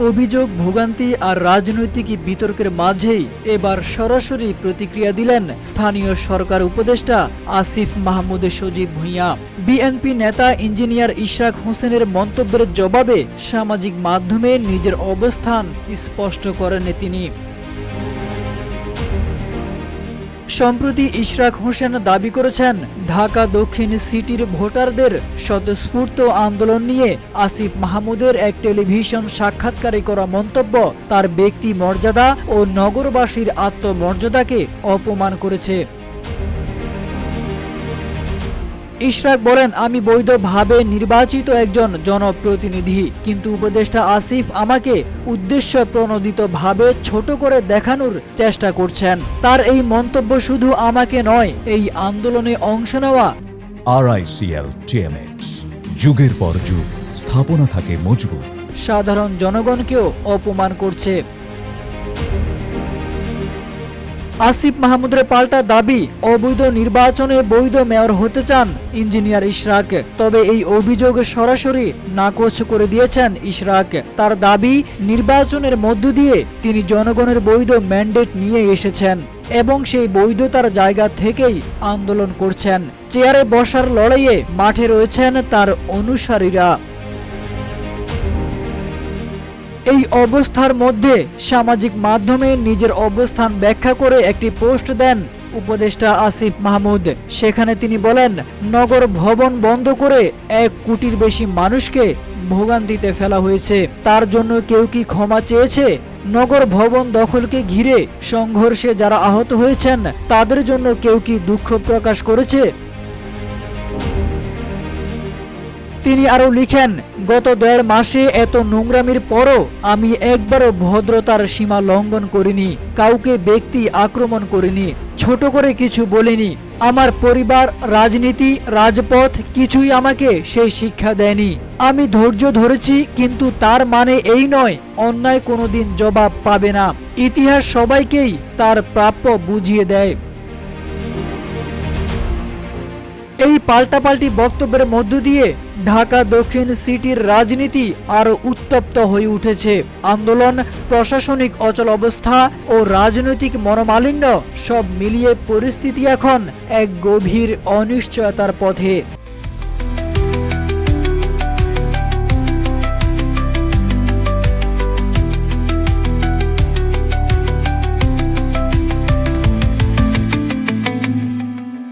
অভিযোগ, ভোগান্তি আর রাজনৈতিক বিতর্কের মাঝেই এবার সরাসরি প্রতিক্রিয়া দিলেন স্থানীয় সরকার উপদেষ্টা আসিফ মাহমুদ সজীব ভুঁইয়া। বিএনপি নেতা ইঞ্জিনিয়ার ইশরাক হোসেনের মন্তব্যের জবাবে সামাজিক মাধ্যমে নিজের অবস্থান স্পষ্ট করেন তিনি। সম্প্রতি ইশরাক হোসেন দাবি করেছেন, ঢাকা দক্ষিণ সিটির ভোটারদের স্বতঃস্ফূর্ত আন্দোলন নিয়ে আসিফ মাহমুদের এক টেলিভিশন সাক্ষাৎকারে করা মন্তব্য তার ব্যক্তি মর্যাদা ও নগরবাসীর আত্মমর্যাদাকে অপমান করেছে। ইশরাক বলেন, আমি বৈধভাবে নির্বাচিত একজন জনপ্রতিনিধি, কিন্তু উপদেষ্টা আসিফ আমাকে উদ্দেশ্য প্রণোদিতভাবে ছোট করে দেখানোর চেষ্টা করছেন। তার এই মন্তব্য শুধু আমাকে নয়, এই আন্দোলনে অংশ নেওয়া RICL TMX, যুগের পর যুগ স্থাপনা থাকে মজবুত, সাধারণ জনগণকেও অপমান করছে। আসিফ মাহমুদের পাল্টা দাবি, অবৈধ নির্বাচনে বৈধ মেয়র হতে চান ইঞ্জিনিয়ার ইশরাক। তবে এই অভিযোগ সরাসরি নাকচ করে দিয়েছেন ইশরাক। তার দাবি, নির্বাচনের মধ্য দিয়ে তিনি জনগণের বৈধ ম্যান্ডেট নিয়ে এসেছেন এবং সেই বৈধতার জায়গা থেকেই আন্দোলন করছেন। চেয়ারে বসার লড়াইয়ে মাঠে রয়েছেন তার অনুসারীরা। এই অবস্থার মধ্যে সামাজিক মাধ্যমে নিজের অবস্থান ব্যাখ্যা করে একটি পোস্ট দেন উপদেষ্টা আসিফ মাহমুদ। সেখানে তিনি বলেন, নগর ভবন বন্ধ করে 1 কোটির বেশি মানুষকে ভোগান্তিতে ফেলা হয়েছে। তার জন্য কেউ কি ক্ষমা চেয়েছে? নগর ভবন দখলকে ঘিরে সংঘর্ষে যারা আহত হয়েছেন তাদের জন্য কেউ কি দুঃখ প্রকাশ করেছে? তিনি আরও লিখেন, গত 1.5 মাসে এত নোংরামির পরও আমি একবারও ভদ্রতার সীমা লঙ্ঘন করিনি, কাউকে ব্যক্তি আক্রমণ করিনি, ছোট করে কিছু বলিনি। আমার পরিবার, রাজনীতি, রাজপথ কিছুই আমাকে সেই শিক্ষা দেয়নি। আমি ধৈর্য ধরেছি, কিন্তু তার মানে এই নয় অন্যায় কোনোদিন জবাব পাবে না। ইতিহাস সবাইকেই তার প্রাপ্য বুঝিয়ে দেয়। এই পাল্টাপাল্টি বক্তব্যের মধ্য দিয়ে ঢাকা দক্ষিণ সিটির রাজনীতি আরও উত্তপ্ত হয়ে উঠেছে। আন্দোলন, প্রশাসনিক অচলাবস্থা ও রাজনৈতিক মনোমালিন্য সব মিলিয়ে পরিস্থিতি এখন এক গভীর অনিশ্চয়তার পথে।